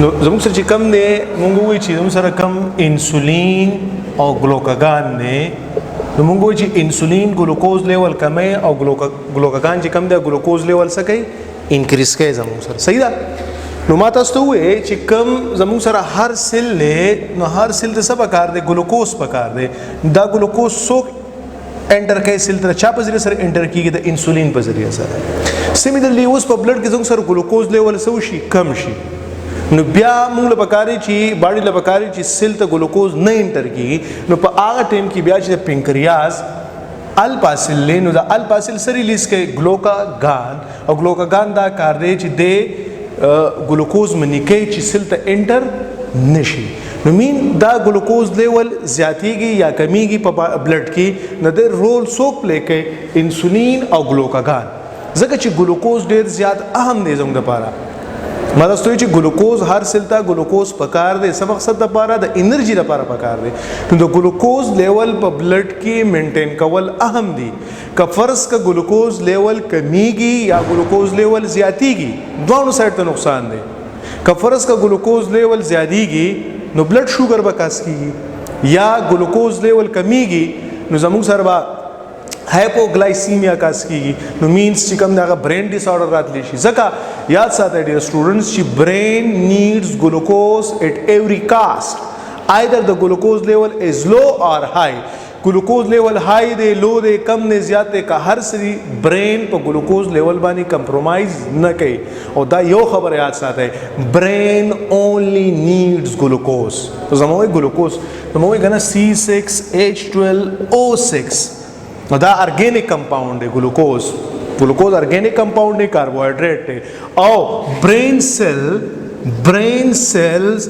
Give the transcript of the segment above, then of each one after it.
نو زموږ سره چې کم دی مونږ وایو چې زموږ سره کم انسولین او ګلوکاګان دی نو مونږ وایو چې انسولین ګلوکوز لیول کمه او ګلوکاګان چې کم دی ګلوکوز لیول څه کوي انکریز کوي زموږ سره صحیح ده نو ما تاسو ته وایي چې کم زموږ سره هر سیل له نو هر سیل ته څه پکار دی ګلوکوز پکار دی دا ګلوکوز څوک انټر کوي سیل ته چا په ذریعہ سره انټر کیږي د انسولین په ذریعہ سره سیمیلرلی اوس په بلډ کې زموږ سره ګلوکوز لیول څه شي کم شي نو بیا موږ له پکاري چې باډي له پکاري چې سیل ته ګلوکوز نه انټر کیږي نو په هغه ټیم کې بیا چې پنکریاس الپاسل نو دا الپاسل سره ریلیز کوي ګلوکاګان او ګلوکاګان دا کار دی چې د ګلوکوز منی کوي چې سیل ته انټر نشي نو مين دا ګلوکوز لیول زیاتیږي یا کمیږي په بلډ کې نو د رول څوک پلی کوي انسولین او ګلوکاګان ځکه چې ګلوکوز ډیر زیات اهم دی زموږ لپاره ما دا ستوي چې ګلوکوز هر سیل ته ګلوکوز پکار دی څه مقصد لپاره د انرژي لپاره پکار دی نو د ګلوکوز لیول په بلډ کې مینټین کول اهم دي که فرض کا ګلوکوز لیول کمیږي یا ګلوکوز لیول زیاتیږي دوه سایډ ته نقصان دی که فرض کا ګلوکوز لیول زیاتیږي نو بلډ شوګر بکاس کیږي یا ګلوکوز لیول کمیږي نو زموږ سره با هایپوګلایسیمیا کاس کیږي نو مینز چې کوم دغه برین ډیس آرډر راتلی شي ځکه یاد ساتئ ډیر سټوډنټس چې برین نیډز ګلوکوز ایٹ ایوری کاسٹ either the glucose level is low or high ګلوکوز لیول های دی لو دی کم نه زیات دی که هر سری برین په ګلوکوز لیول باندې کمپرومایز نه کوي او دا یو خبر یاد ساتئ برین اونلی نیډز ګلوکوز زموږ ګلوکوز زموږ کنه C6H12O6 دا ارګینیک کمپاوند دی ګلوکوز ارګینیک کمپاوند دی کاربوهایډریټ دی او برین سیلز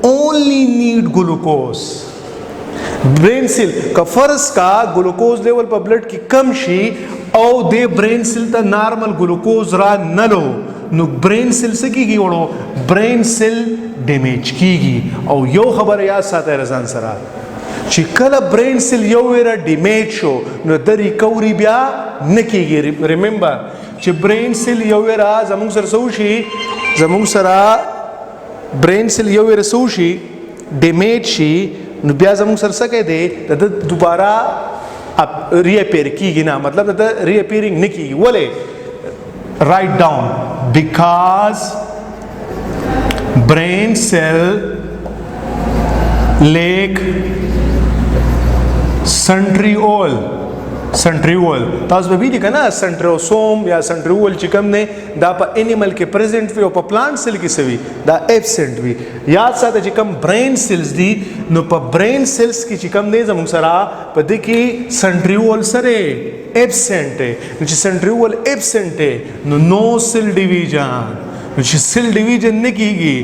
اونلی نیډ ګلوکوز برین سیل کا فرض کا گلوکوز لیول په بلډ کې کم شي او د برین سیل ته نارمل گلوکوز را نلو نو برین سیل څه کیږي وړو برین سیل ډیمیج کیږي او یو خبر یا ساته رضان سره چې کله برین سیل یو ویره ډیمیج شو نو د ریکوري بیا نه کیږي ریممبر چې برین سیل یو ویره زموږ سره سو شي زموږ سره برین سیل یو ویره سو شي ډیمیج شي نو بیا زموږ سره څه کوي دی د دوباره ری اپیر کیږي نه مطلب د ری اپیرینګ نه کیږي ولې رائټ ډاون بیکاز برین سیل لیک سنټریول تاسو به ویلي کنه سنټروسوم یا سنټریول چې کوم نه دا په انیمل کې پریزنٹ وي او په پلانټ سیل کې سوي دا ایبسنٹ وي یاد ساته چې کوم برین سیلز دي نو په برین سیلز کې چې کوم نه زموږ سره په دې کې سنټریول سره ایبسنٹ نو چې سنټریول ایبسنٹ نو نو سیل ډیویژن نو چې سیل ډیویژن نه کیږي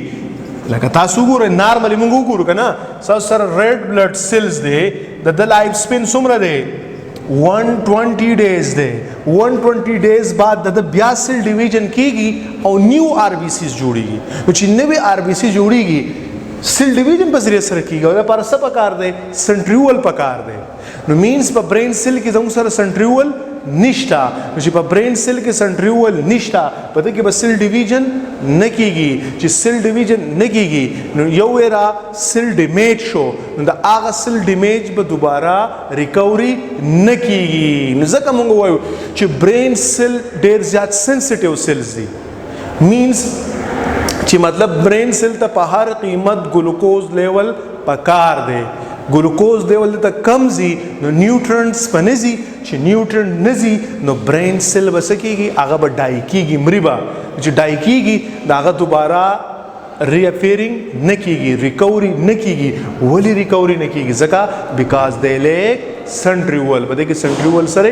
لکه تاسو ګورئ نارملی موږ وګورو کنه تاسو سره ریډ بلډ سیلز دي د لایف سپین څومره دی 120 days دی 120 days بعد د بیا سیل ډیویژن کیږي او نیو آر بی سیز جوړیږي چې نوې آر بی سی جوړیږي سیل ډیویژن په ذریعہ سره کیږي او لپاره څه پکار دی سنټریول پکار دی نو مینز په برین سیل کې زموږ سره سنټریول نشتا چې په برین سیل کې سنټریول نشتا په دې کې به سیل ډیویژن نه کیږي چې سیل ډیویژن نه کیږي نو یو ویرا سیل ډیمیج شو نو دا هغه سیل ډیمیج به دوباره ریکوري نه کیږي نو ځکه موږ وایو چې برین سیل ډیر زیات سنسټیو سیلز دي مینز چې مطلب برین سیل ته په هر قیمت ګلوکوز لیول پکار دی ګلوکوز لیول ته کم زی نو نیوټرنټس پنځي چې نیوټرنټ نزي نو برین سیل وسکیږي هغه به ډای کیږي مریبا چې ډای کیږي دا هغه دوباره ری اپیرینګ نه کیږي ریکوري نه کیږي ولی ریکوري نه کیږي ځکه بیکاز د لیک سنټریول بده کې سنټریول سره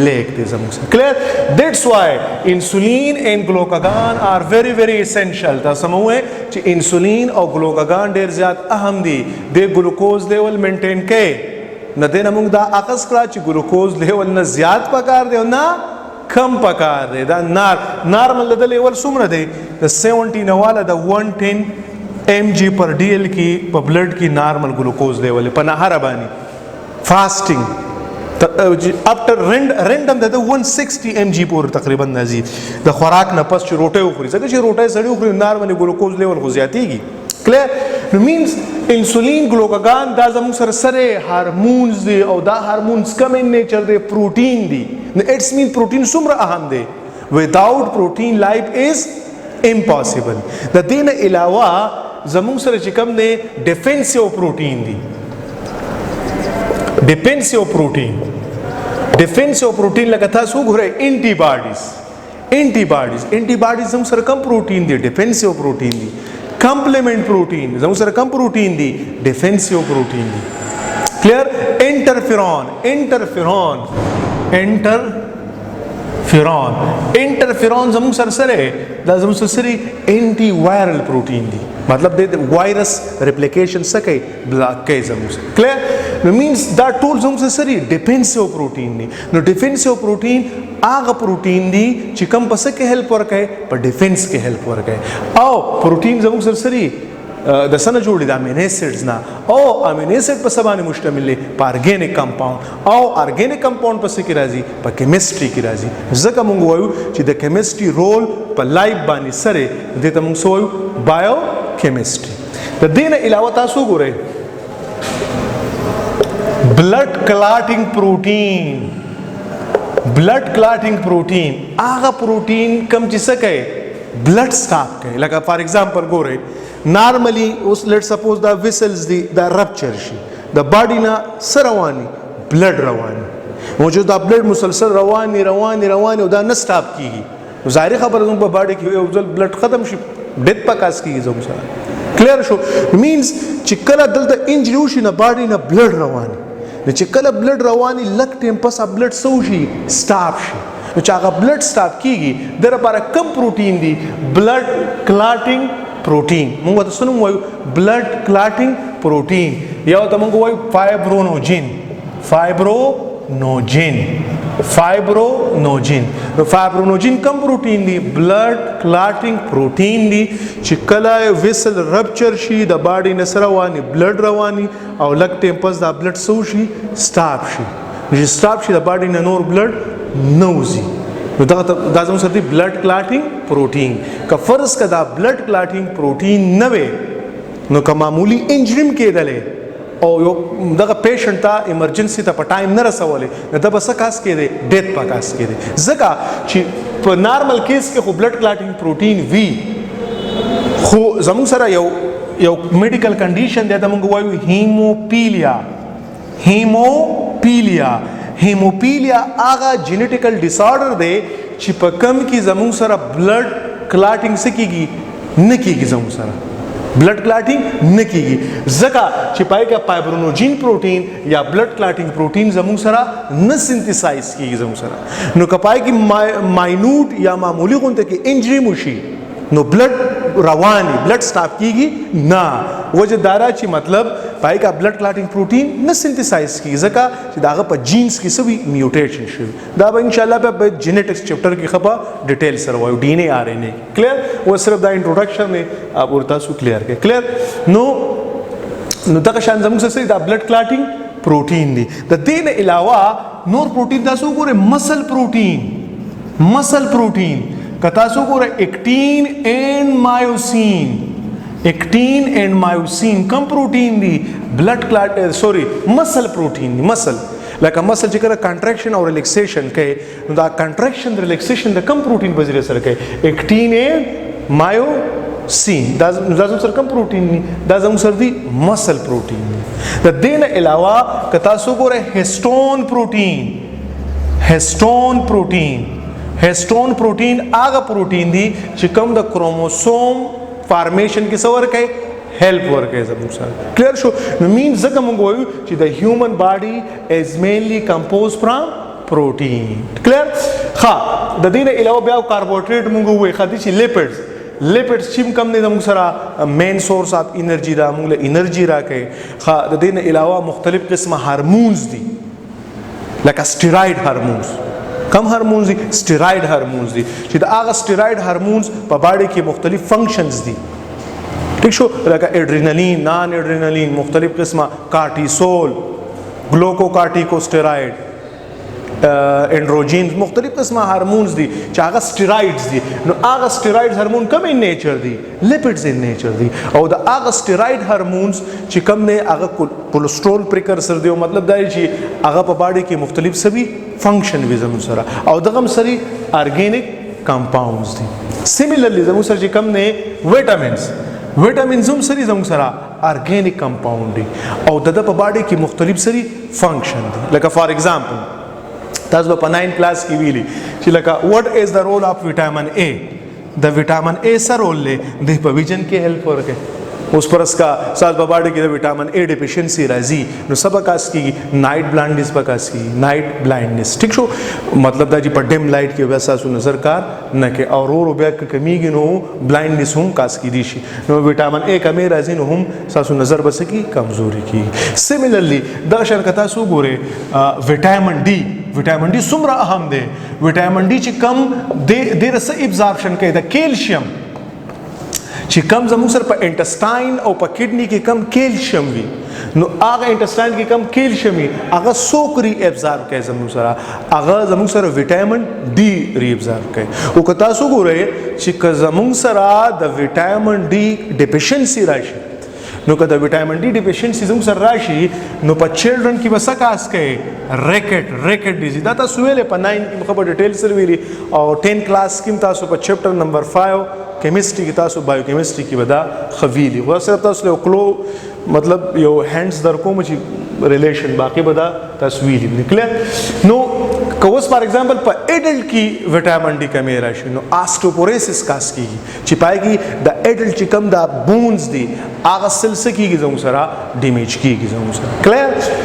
لیک دې زموږ سره کلیر دیټس وای انسولین اینڈ ګلوکاګان آر ویری ویری اسنشل دا سموه چې انسولین او ګلوکاګان ډیر زیات اهم دي د ګلوکوز لیول مینټین کوي نه دې موږ دا اقص کړه چې ګلوکوز لیول نه زیات پکار دی او نه کم پکار دی دا نارمل د لیول څومره دی د 70 نواله د 110 mg پر ډی ایل کې په بلډ کې نارمل ګلوکوز لیول په نهر باندې فاسټینګ افټر رندم د 160 mg پورې تقریبا نزي د خوراک نه پس چې روټي وخوري ځکه چې روټي سړی وخوري نارملي ګلوکوز لیول خو زیاتېږي کلیر نو مینز انسولین ګلوکاګان دا زموږ سره سره هارمونز دي او دا هارمونز کم ان نیچر دي پروتین دي نو اټس مین پروتین څومره اهم دی without protein life is impossible د دې نه علاوه زموږ سره چې کوم دی ډیفنسیو پروتین دي ډیفنسیو پروتین لکه تاسو وګورئ انټي باډیز زموږ سره کم پروتین دي ډیفنسیو پروتین دي کمپلیمنٹ پروتین زموږ سره کم پروتین دي ډیفنسیو پروتین دي کلیر انټرفیرون زموږ سره دا زموږ سره انټي وایرل پروتین دي مطلب د وایرس ریپلیکیشن سکه بلاک کوي زموږ کلیر نو مینز دا ټول زموږ سره ډیفنسیو پروتین دي نو ډیفنسیو پروتین هغه پروتین دي چې کوم پس کې هیلپ ورکوي په ډیفنس کې هیلپ ورکوي او پروتین زموږ سره د سنه جوړي د امینو اسیډز نه او امینو اسید په سبانه مشتمل دي په ارګینیک کمپاوند او ارګینیک کمپاوند په څه کې راځي په کیمستري کې راځي ځکه موږ وایو چې د کیمستري رول په لایف باندې سره د ته موږ وایو بایو کیمستري د دې نه علاوه تاسو ګورئ بلډ کلاټینګ پروتین هغه پروتین کم چې څه کوي بلډ سټاپ کوي لکه فار ایگزامپل ګورئ نارملی اوس لیټ سپوز دا ویسلز دي دا رپچر شي د باډي نه سره رواني بلډ رواني موجود دا بلډ مسلسل رواني او دا نه سټاپ کیږي ظاهري خبره زموږ په باډي کې یو ځل بلډ ختم شي ډیت پکاس کیږي زموږ سره کلیر شو مینز چې کله دلته انجری وشي نه باډي نه بلډ رواني نو چې کله بلډ رواني لک ټیم پس بلډ سو شي سټاپ شي نو چې هغه بلډ سټاپ کیږي د لپاره کم پروتین دي بلډ کلاټینګ پروتین موږ تاسو نو وایو بلډ کلاټینګ پروتین یا ته موږ وایو فایبرونوجین کم پروتین دی بلډ کلاټینګ پروتین دی چې کله ویسل رپچر شي د باډي نه سره رواني بلډ رواني او لک ټیم پس دا بلډ سو شي سټاپ شي د باډي نه نور بلډ نوزي نو دا زموږ سره دی بلډ کلاټینګ پروتین که فرض کدا بلډ کلاټینګ پروتین نه وي نو که معمولی انجریم کېدلې او یو دغه پیشنټ ته ایمرجنسي ته په ټایم نه رسولې نو دا به څه کاس کېدی ډیت په کاس کېدی ځکه چې په نارمل کیس کې خو بلډ کلاټینګ پروتین وي خو زموږ سره یو میډیکل کنډیشن دی ته موږ وایو هیموپیلیا هغه جینیټیکل ډیسارډر دی چې په کم کې زموږ سره بلډ کلاټینګ سکیږي نه کیږي زموږ سره بلډ کلاټینګ نه کیږي ځکه چې پای کې فایبرونوجین پروتین یا بلډ کلاټینګ پروتین زموږ سره نه سنتسایز کیږي زموږ سره نو که پای کې ماینوټ یا معمولی غونډه کې انجری موشي نو بلډ رواني بلډ سټاپ کیږي نه وجه دارا چې مطلب پای کا بلډ کلاټینګ پروتین نه سنتسایز کیږي ځکه چې داغه په جینز کې سوي میوټیشن شي دا به ان شاء الله په جینیټکس چپټر کې خبره ډیټیل سره وایو ډي ان اے آر ان اے کلیر و صرف دا انټروډکشن نه اب ورته سو کلیر کې کلیر نو دغه شان زموږ سره دا بلډ کلاټینګ پروتین دی د دې نه علاوه نور پروتین تاسو ګوره مسل پروتین کتا سو ګوره اکټین اینڈ مایوسین کم پروتین دی بلډ کلاټ مسل پروتین دی لکه مسل چې کله کنټریکشن او ریلیکسیشن کوي نو دا کنټریکشن ریلیکسیشن د کم پروتین په ذریعہ سره کوي اکټین اینڈ مایوسین دا زموږ سره کم پروتین دی دا زموږ سره دی مسل پروتین دی د دې نه علاوه کتا سو ګوره هیسټون پروتین هغه پروتین دی چې کوم د کروموسوم فارمیشن کې څور کوي هیلپ ورکوي زموږ سره کلیر شو نو مین ځکه موږ وایو چې د هیومن باډي از مینلی کمپوز فرام پروتین کلیر ها د دې نه علاوه بیا کاربوهایډریټ موږ وایو خدي چې لیپډز چې کم نه زموږ سره مین سورس اف انرژي دا موږ له انرژي راکوي ها د دې نه علاوه مختلف قسمه هارمونز دي لکه سټیراید هارمونز کم هارمونز دي سټیراید هارمونز دي چې دا هغه سټیراید هارمونز په باډي کې مختلف فنکشنز دي ٹھیک شو لکه ایڈرینالین نان ایڈرینالین مختلف قسمه کارټیسول ګلوکوکارټیکوسټیراید एंड्रोजीन مختلف قسمه هارمونز دي چې هغه سټیرایډز دي نو هغه سټیرایډز هارمون کوم ان نیچر دي لیپیډز ان نیچر دي او د هغه سټیرایډ هارمونز چې کوم نه هغه کولیسټرول پریکرسر دی او مطلب دا چې هغه په باډي کې مختلف سبي فنکشن وي زموږ سره او دغه سری ارګینیک کمپاونډز دي سیمیلرلی زموږ سره چې کوم نه وټامینز هم سری زموږ سره ارګینیک کمپاوند دي او د په باډي کې مختلف سری فنکشن دي لکه فار ایگزامپل تاسو په 9 کلاس کې ویلي چې لکه واٹ از د رول اف وټامین اے د وټامین اے سره رول لې د په ویژن کې هیلپ ورکوي اوس پر اس کا ساز په باډي کې د وټامین اے ډیفیشنسي راځي نو سبا کاس کې نایټ بلایندنس پکاس کې نایټ بلایندنس ټیک شو مطلب دا چې په ډیم لایټ کې وسا سو نظر کار نه کې اورورو بیا کمیږي نو بلایندنس هم کاس کې دي شي نو وټامین اے کمی راځي نو هم ساسو نظر بس کی کمزوري کی سیمیلرلی دا شرکتا سو ګوره وټامین ډي وټامین ډي څومره اهم دی وټامین ډي چې کم د رس ابزارپشن کوي د کیلشیم چې کم زموږ سره په انټسټاین او په کډنی کې کم کیلشیم وي نو هغه انټسټاین کې کم کیلشیم وي هغه سوکري ابزارب کوي زموږ سره هغه زموږ سره وټامین ډي ری ابزارب کوي او که تاسو ګورئ چې زموږ سره د وټامین ډي ډیفیشنسي راشي نو که د وټامین ډي ډیفیشنسي زموږ سره راشي نو په چلډرن کې وسه کاس کوي ریکټ ډیزیز دا تاسو ویلې په 9 کې مخه په ډیټیل سره ویلي او 10 کلاس کې تاسو په چپټر نمبر 5 کیمستري کې تاسو بایو کیمستري کې ودا خویلی خو صرف تاسو له کلو مطلب یو هاندز در کوم چې ریلیشن باقی ودا تاسو ویلی نکله نو کوس فار ایگزامپل په اډلټ کې وټامین ډي کمی راشي نو آستوپوروسس کاس کیږي چې پایږي د اډلټ چې کم د بونز دي هغه سلسله کیږي زموږ سره ډیمیج کیږي زموږ سره کلیر